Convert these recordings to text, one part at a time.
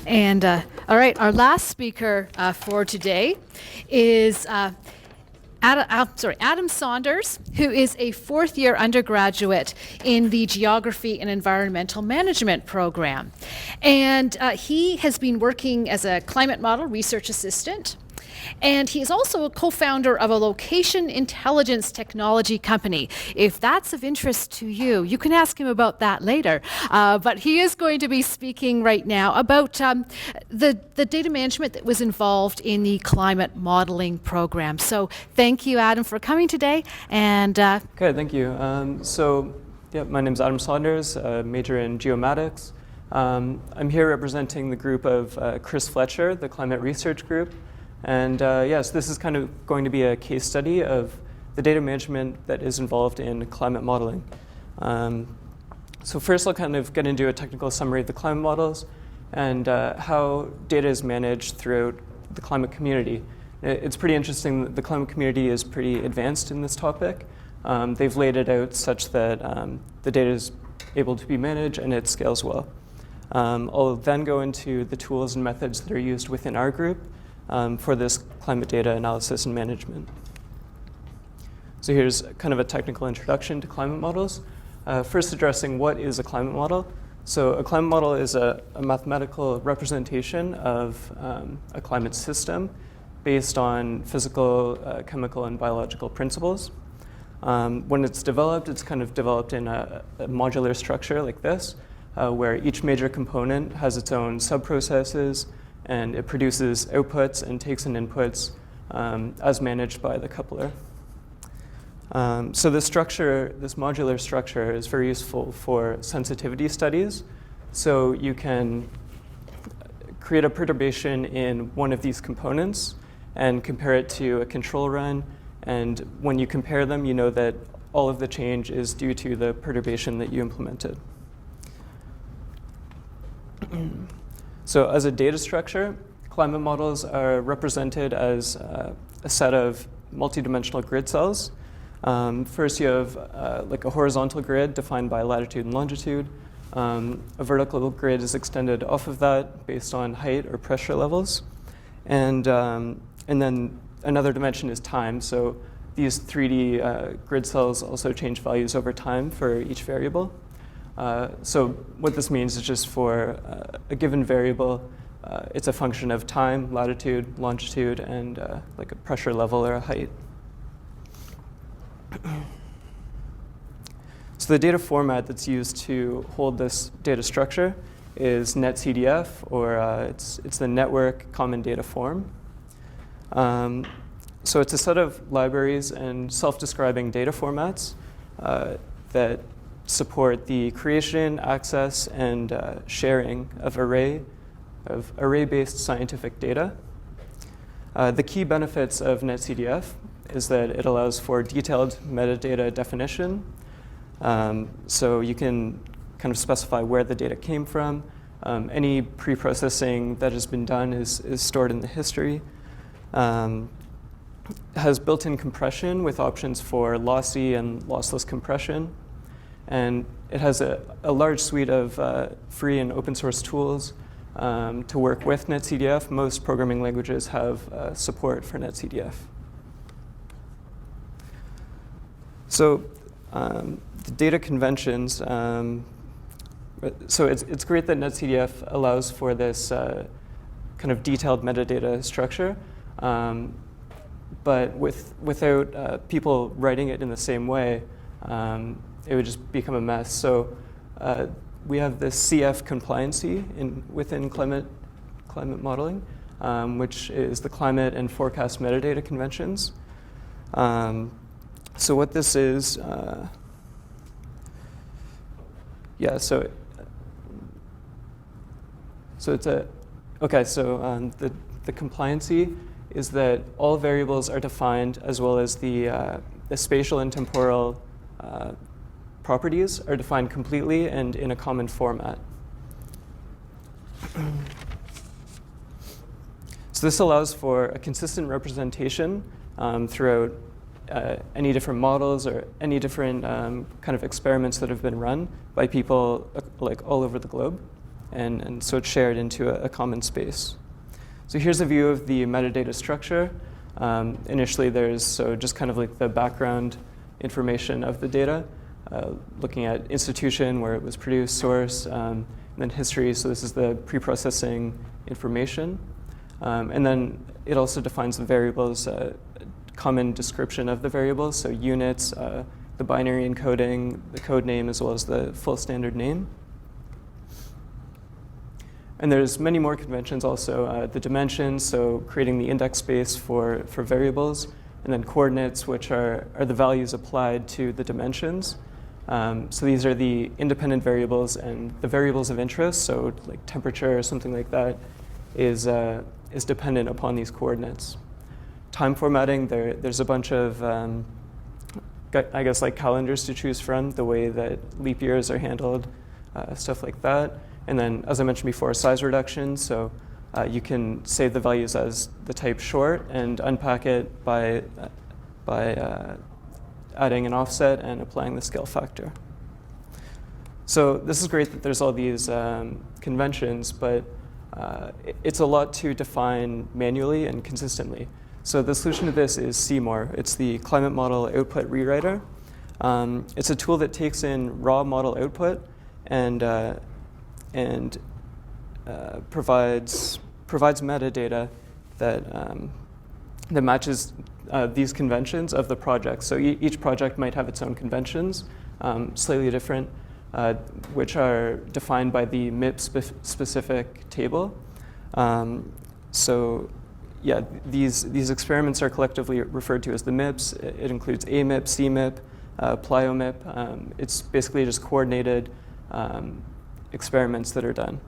And all right, our last speaker for today is Adam Saunders, who is a fourth-year undergraduate in the Geography and Environmental Management program. And he has been working as a climate model research assistant. And he is also a co-founder of a location intelligence technology company. If that's of interest to you, you can ask him about that later. But he is going to be speaking right now about the data management that was involved in the climate modeling program. So thank you, Adam, for coming today. And okay, thank you. My name is Adam Saunders, major in geomatics. I'm here representing the group of Chris Fletcher, the climate research group. And yes, this is kind of going to be a case study of the data management that is involved in climate modeling. So first I'll kind of get into a technical summary of the climate models and how data is managed throughout the climate community. It's pretty interesting that the climate community is pretty advanced in this topic. They've laid it out such that the data is able to be managed and it scales well. I'll then go into the tools and methods that are used within our group for this climate data analysis and management. So here's kind of a technical introduction to climate models. First addressing what is a climate model. So a climate model is a mathematical representation of a climate system based on physical, chemical, and biological principles. When it's developed, it's kind of developed in a modular structure like this, where each major component has its own sub-processes, and it produces outputs and takes in inputs as managed by the coupler. So this modular structure is very useful for sensitivity studies. So you can create a perturbation in one of these components and compare it to a control run. And when you compare them, you know that all of the change is due to the perturbation that you implemented. So as a data structure, climate models are represented as a set of multidimensional grid cells. First, you have like a horizontal grid defined by latitude and longitude. A vertical grid is extended off of that based on height or pressure levels. And then another dimension is time. So these 3D grid cells also change values over time for each variable. So what this means is just for a given variable, it's a function of time, latitude, longitude, and like a pressure level or a height. So the data format that's used to hold this data structure is netCDF, or it's the Network Common Data Form. So it's a set of libraries and self-describing data formats that support the creation, access, and sharing of array-based scientific data. The key benefits of netCDF is that it allows for detailed metadata definition. So you can kind of specify where the data came from. Any pre-processing that has been done is stored in the history. Has built-in compression with options for lossy and lossless compression. And it has a large suite of free and open source tools to work with netCDF. Most programming languages have support for netCDF. So the data conventions, so it's great that netCDF allows for this kind of detailed metadata structure, but without people writing it in the same way, it would just become a mess. So we have this CF compliancy within climate modeling, which is the climate and forecast metadata conventions. So what this is, so it's the compliancy is that all variables are defined, as well as the spatial and temporal properties are defined completely and in a common format. So this allows for a consistent representation throughout any different models or any different kind of experiments that have been run by people like all over the globe. and so it's shared into a common space. So here's a view of the metadata structure. Initially, there's just kind of like the background information of the data, looking at institution, where it was produced, source, and then history. So this is the pre-processing information. And then it also defines the variables, common description of the variables, so units, the binary encoding, the code name, as well as the full standard name. And there's many more conventions also, the dimensions, so creating the index space for variables, and then coordinates, which are the values applied to the dimensions. So these are the independent variables, and the variables of interest, so like temperature or something like that, is dependent upon these coordinates. Time formatting, there's a bunch of, I guess, like calendars to choose from, the way that leap years are handled, stuff like that. And then, as I mentioned before, size reduction. So you can save the values as the type short and unpack it by adding an offset and applying the scale factor. So this is great that there's all these conventions, but it's a lot to define manually and consistently. So the solution to this is CMORE. It's the Climate Model Output Rewriter. It's a tool that takes in raw model output and provides metadata that matches these conventions of the project. So each project might have its own conventions, slightly different, which are defined by the MIP specific table. So yeah, these experiments are collectively referred to as the MIPs. It includes AMIP, CMIP, PLIOMIP. It's basically just coordinated experiments that are done.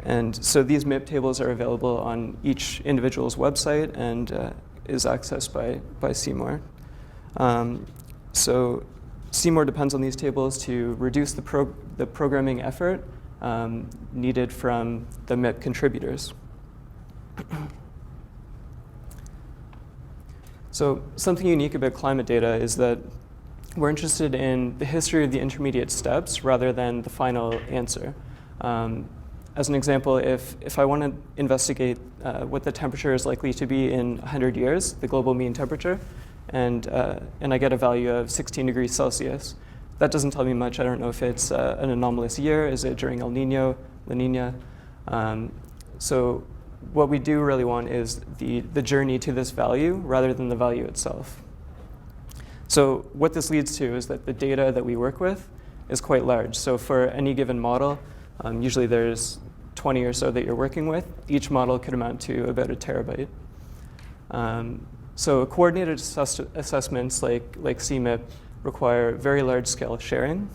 And so these MIP tables are available on each individual's website and is accessed by CMORE. So CMORE depends on these tables to reduce the programming effort needed from the MIP contributors. So something unique about climate data is that we're interested in the history of the intermediate steps rather than the final answer. As an example, if I want to investigate what the temperature is likely to be in 100 years, the global mean temperature, and I get a value of 16 degrees Celsius, that doesn't tell me much. I don't know if it's an anomalous year. Is it during El Nino, La Nina? So what we do really want is the journey to this value rather than the value itself. So what this leads to is that the data that we work with is quite large. So for any given model, usually there's 20 or so that you're working with. Each model could amount to about a terabyte. So coordinated assessments like CMIP require very large scale sharing.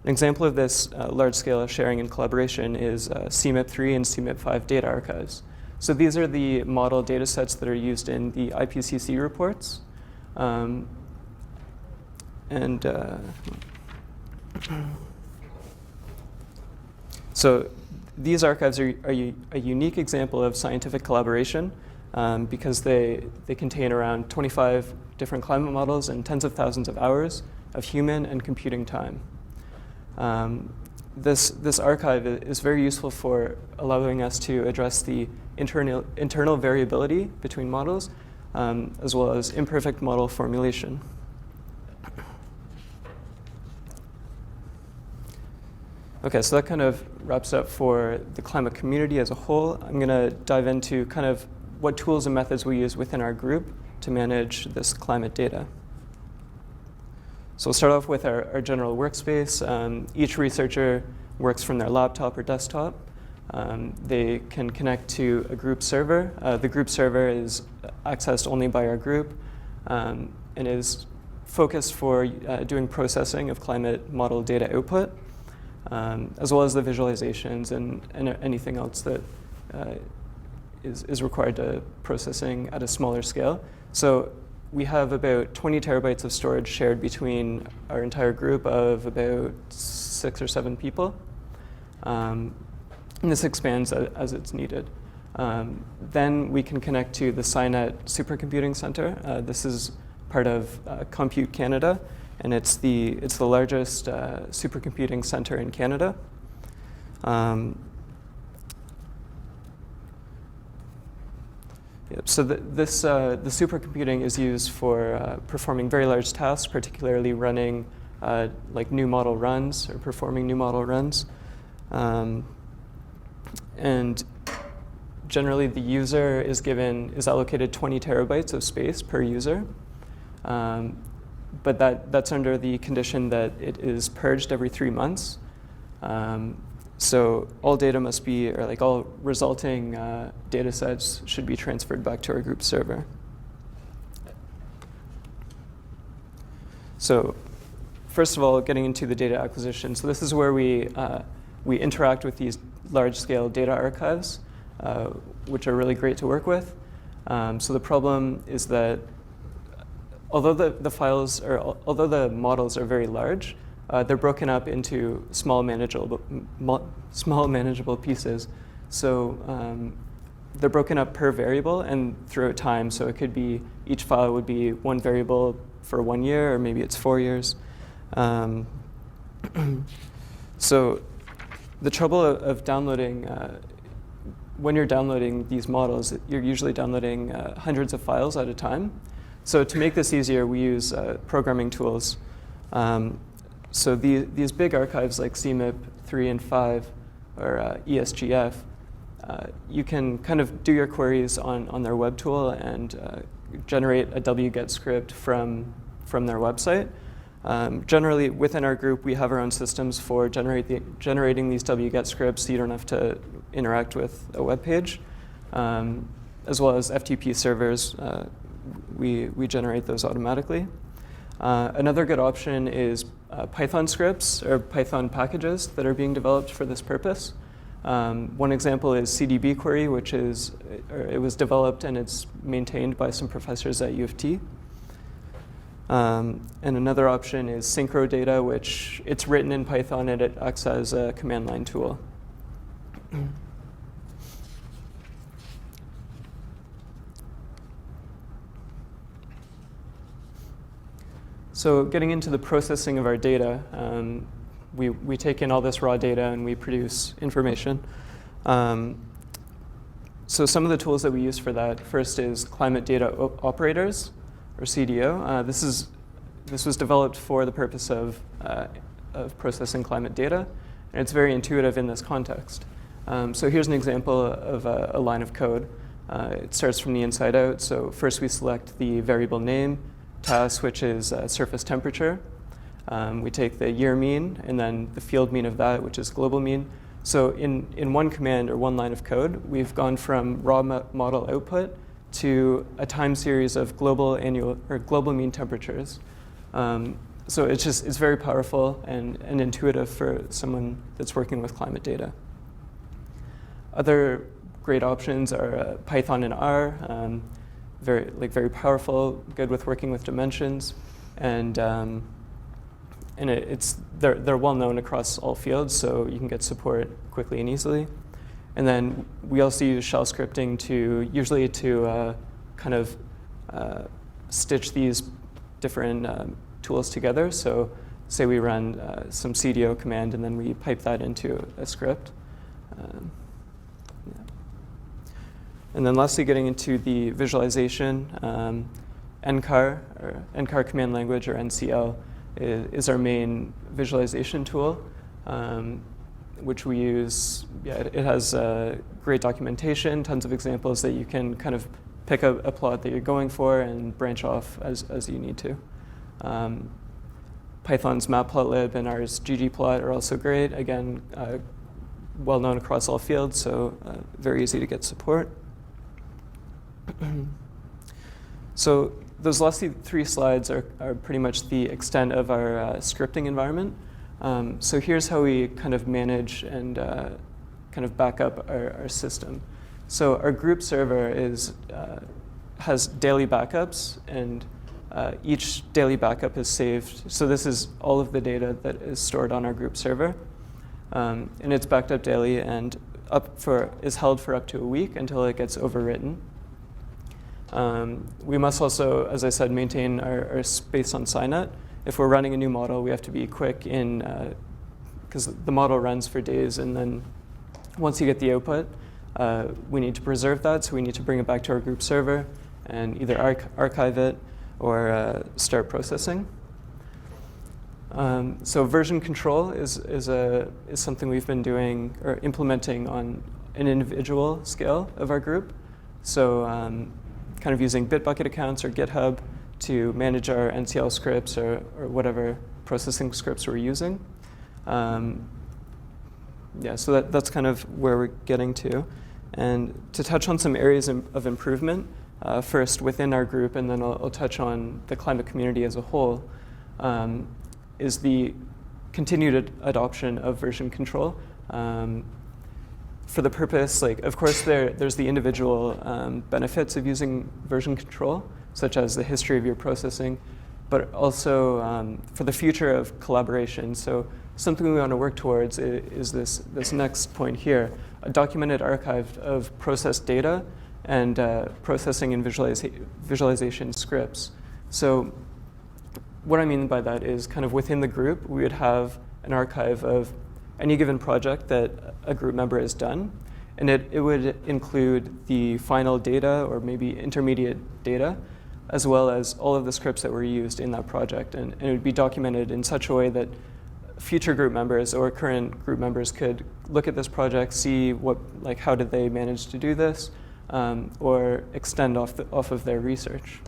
An example of this large scale sharing and collaboration is CMIP3 and CMIP5 data archives. So these are the model data sets that are used in the IPCC reports. So these archives are a unique example of scientific collaboration because they contain around 25 different climate models and tens of thousands of hours of human and computing time. This archive is very useful for allowing us to address the internal variability between models, as well as imperfect model formulation. Okay, so that kind of wraps up for the climate community as a whole. I'm going to dive into kind of what tools and methods we use within our group to manage this climate data. So we'll start off with our general workspace. Each researcher works from their laptop or desktop. They can connect to a group server. The group server is accessed only by our group and is focused for doing processing of climate model data output, as well as the visualizations and anything else that is required to processing at a smaller scale. So we have about 20 terabytes of storage shared between our entire group of about 6 or 7 people. And this expands as it's needed. Then we can connect to the SciNet Supercomputing Center. This is part of Compute Canada, and it's the largest supercomputing center in Canada. So the supercomputing is used for performing very large tasks, particularly running like new model runs or performing new model runs. And generally, the user is allocated 20 terabytes of space per user. But that's under the condition that it is purged every 3 months. So all data must be, or like all resulting data sets should be transferred back to our group server. So first of all, getting into the data acquisition. So this is where we interact with these large-scale data archives, which are really great to work with. So the problem is that although the models are very large, they're broken up into small manageable pieces. So they're broken up per variable and throughout time. So it could be each file would be one variable for 1 year, or maybe it's 4 years. So the trouble of downloading, when you're downloading these models, you're usually downloading hundreds of files at a time. So to make this easier, we use programming tools. So these big archives like CMIP 3 and 5 or ESGF, you can kind of do your queries on their web tool and generate a wget script from their website. Generally, within our group, we have our own systems for generating these wget scripts, so you don't have to interact with a web page, as well as FTP servers. We generate those automatically. Another good option is Python scripts or Python packages that are being developed for this purpose. One example is CDB query, it was developed and it's maintained by some professors at U of T. And another option is synchro data, which it's written in Python and it acts as a command line tool. So getting into the processing of our data, we take in all this raw data and we produce information. So some of the tools that we use for that, first is climate data operators, or CDO. This was developed for the purpose of processing climate data, and it's very intuitive in this context. So here's an example of a line of code. It starts from the inside out. So first we select the variable name, task, which is surface temperature. We take the year mean and then the field mean of that, which is global mean. So in one command or one line of code, we've gone from raw model output to a time series of global mean temperatures. So it's very powerful and intuitive for someone that's working with climate data. Other great options are Python and R. Very powerful, good with working with dimensions, and they're well known across all fields, so you can get support quickly and easily. And then we also use shell scripting to kind of stitch these different tools together. So say we run some CDO command and then we pipe that into a script. And then lastly, getting into the visualization, NCAR, or NCAR Command Language, or NCL, is our main visualization tool, which we use. It has great documentation, tons of examples that you can kind of pick a plot that you're going for and branch off as you need to. Python's matplotlib and ours ggplot are also great. Again, well known across all fields, so very easy to get support. So those last 3 slides are pretty much the extent of our scripting environment. So here's how we kind of manage and kind of back up our system. So our group server has daily backups, and each daily backup is saved. So this is all of the data that is stored on our group server. And it's backed up daily and is held for up to a week until it gets overwritten. We must also, as I said, maintain our space on SciNet. If we're running a new model, we have to be quick in because the model runs for days, and then once you get the output, we need to preserve that, so we need to bring it back to our group server and either archive it or start processing. So version control is something we've been doing or implementing on an individual scale of our group. So kind of using Bitbucket accounts or GitHub to manage our NCL scripts or whatever processing scripts we're using. Yeah, so that's kind of where we're getting to. And to touch on some areas of improvement, first within our group, and then I'll touch on the climate community as a whole, is the continued adoption of version control. For the purpose, like, of course, there's the individual benefits of using version control, such as the history of your processing, but also for the future of collaboration. So something we want to work towards is this next point here, a documented archive of processed data and processing and visualization scripts. So what I mean by that is kind of within the group, we would have an archive of any given project that a group member has done, and it would include the final data or maybe intermediate data, as well as all of the scripts that were used in that project. And it would be documented in such a way that future group members or current group members could look at this project, see how did they manage to do this, or extend off of their research.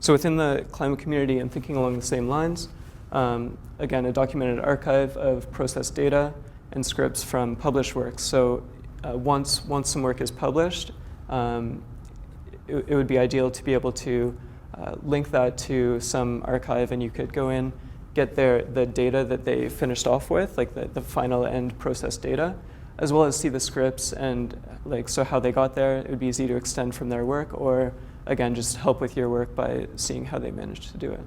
So within the climate community and thinking along the same lines, again, a documented archive of processed data and scripts from published works. So once some work is published, it would be ideal to be able to link that to some archive, and you could go in, get the data that they finished off with, like the final end processed data, as well as see the scripts and so how they got there. It would be easy to extend from their work, or again, just help with your work by seeing how they managed to do it.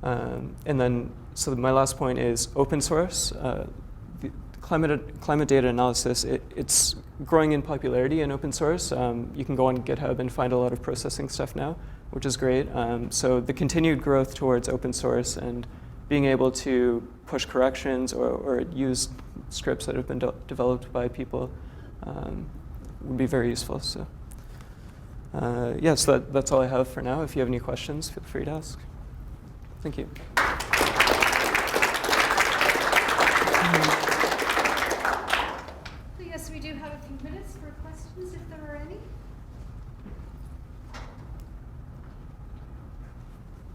And then, so my last point is open source. The climate data analysis, it's growing in popularity in open source. You can go on GitHub and find a lot of processing stuff now, which is great. So the continued growth towards open source and being able to push corrections or use scripts that have been developed by people would be very useful. So. Yeah, so that's all I have for now. If you have any questions, feel free to ask. Thank you. So yes, we do have a few minutes for questions, if there are any.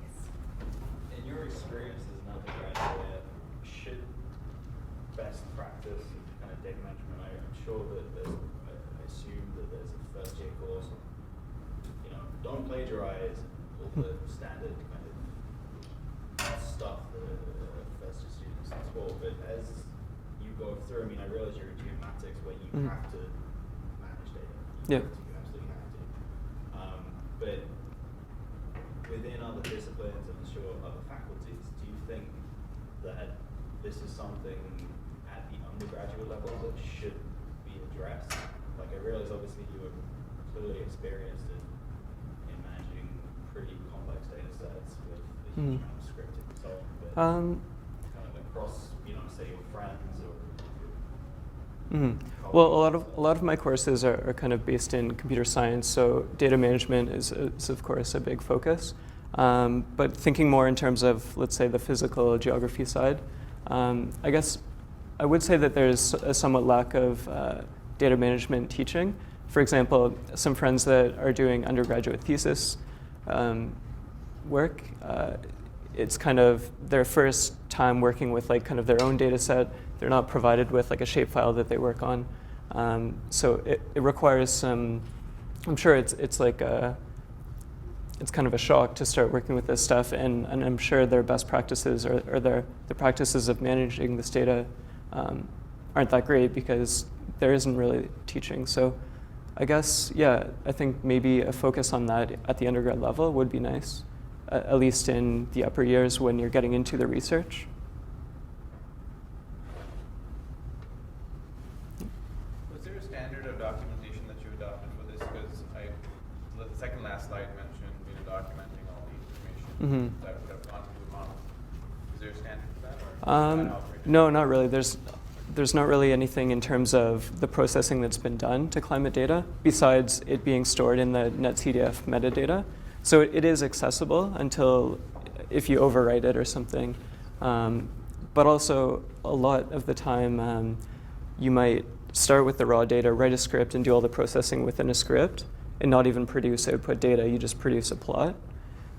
Yes. In your experience as an undergraduate, should best practice kind of data management, I'm sure that I assume that there's a first year course, don't plagiarize, all the standard kind of stuff that first year students are taught. But as you go through, I realize you're in geomatics where you have to manage data. You absolutely have to. But within other disciplines and I'm sure other faculties, do you think that this is something at the undergraduate level that should be addressed? Like, I realize obviously you were clearly experienced in managing pretty complex data sets with a huge amount of scripting and so on, but kind of across, say your friends or Well, a lot of my courses are kind of based in computer science, so data management is of course a big focus. But thinking more in terms of, let's say, the physical geography side, I guess I would say that there's a somewhat lack of data management teaching. For example, some friends that are doing undergraduate thesis work, it's kind of their first time working with kind of their own data set. They're not provided with a shapefile that they work on. So it requires some, I'm sure it's kind of a shock to start working with this stuff, and I'm sure their best practices or the practices of managing this data aren't that great because there isn't really teaching. So I guess, yeah, I think maybe a focus on that at the undergrad level would be nice, at least in the upper years when you're getting into the research. Was there a standard of documentation that you adopted for this? Because the second last slide mentioned documenting all the information that would have gone through the model. there a standard for that? Or is that operational? No, not really. There's not really anything in terms of the processing that's been done to climate data besides it being stored in the NetCDF metadata. So it is accessible until if you overwrite it or something. But also a lot of the time you might start with the raw data, write a script, and do all the processing within a script and not even produce output data. You just produce a plot.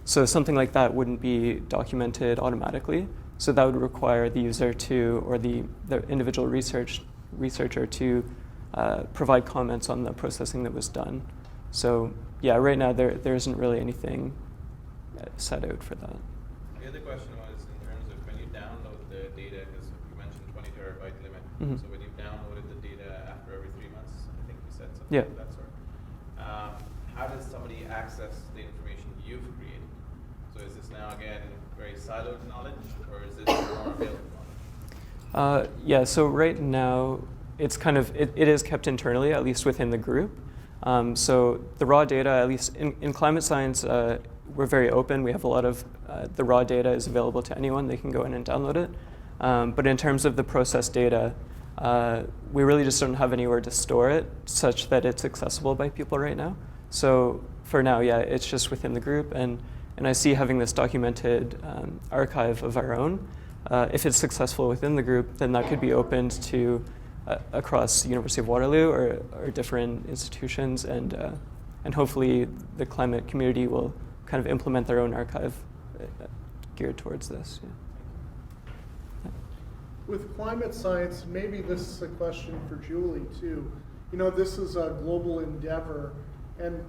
So something like that wouldn't be documented automatically. So that would require the user to, or the individual researcher to provide comments on the processing that was done. So yeah, right now there isn't really anything set out for that. The other question was in terms of when you download the data, because you mentioned 20 terabyte limit. Mm-hmm. So when you've downloaded the data after every 3 months, I think you said something Yeah. of that sort. How does somebody access the information you've created? So is this now again very siloed knowledge, or is this more available knowledge? Yeah, so right now it's kind of, it is kept internally, at least within the group. So the raw data, at least in climate science, we're very open. We have a lot of, the raw data is available to anyone. They can go in and download it. But in terms of the processed data, we really just don't have anywhere to store it such that it's accessible by people right now. So for now, yeah, it's just within the group. And I see having this documented archive of our own. If it's successful within the group, then that could be opened to across the University of Waterloo or different institutions, and hopefully the climate community will kind of implement their own archive geared towards this. Yeah. With climate science, maybe this is a question for Julie too. You know, this is a global endeavor, and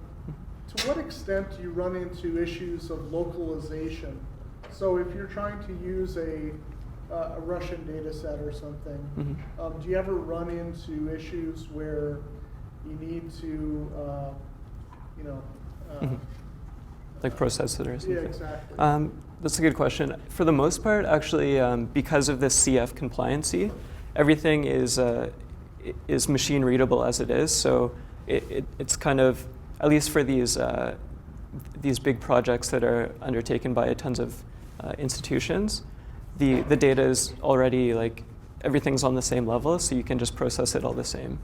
to what extent do you run into issues of localization? So if you're trying to use a Russian data set or something, Mm-hmm. do you ever run into issues where you need to, Mm-hmm. Like process it or something? yeah, exactly. That's a good question. For the most part, actually, because of this CF compliancy, everything is machine readable as it is. So it's kind of, at least for these big projects that are undertaken by tons of institutions, the data is already like, everything's on the same level, so you can just process it all the same.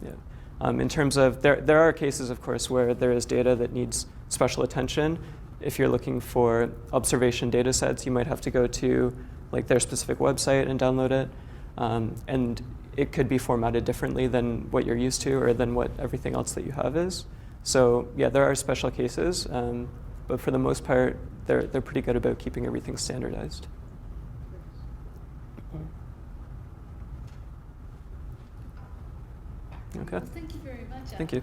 Yeah. In terms of, there are cases, of course, where there is data that needs special attention. If you're looking for observation data sets, you might have to go to like their specific website and download it. And it could be formatted differently than what you're used to or than what everything else that you have is. So yeah, there are special cases, but for the most part, they're pretty good about keeping everything standardized. Okay. Thank you very much. Thank you.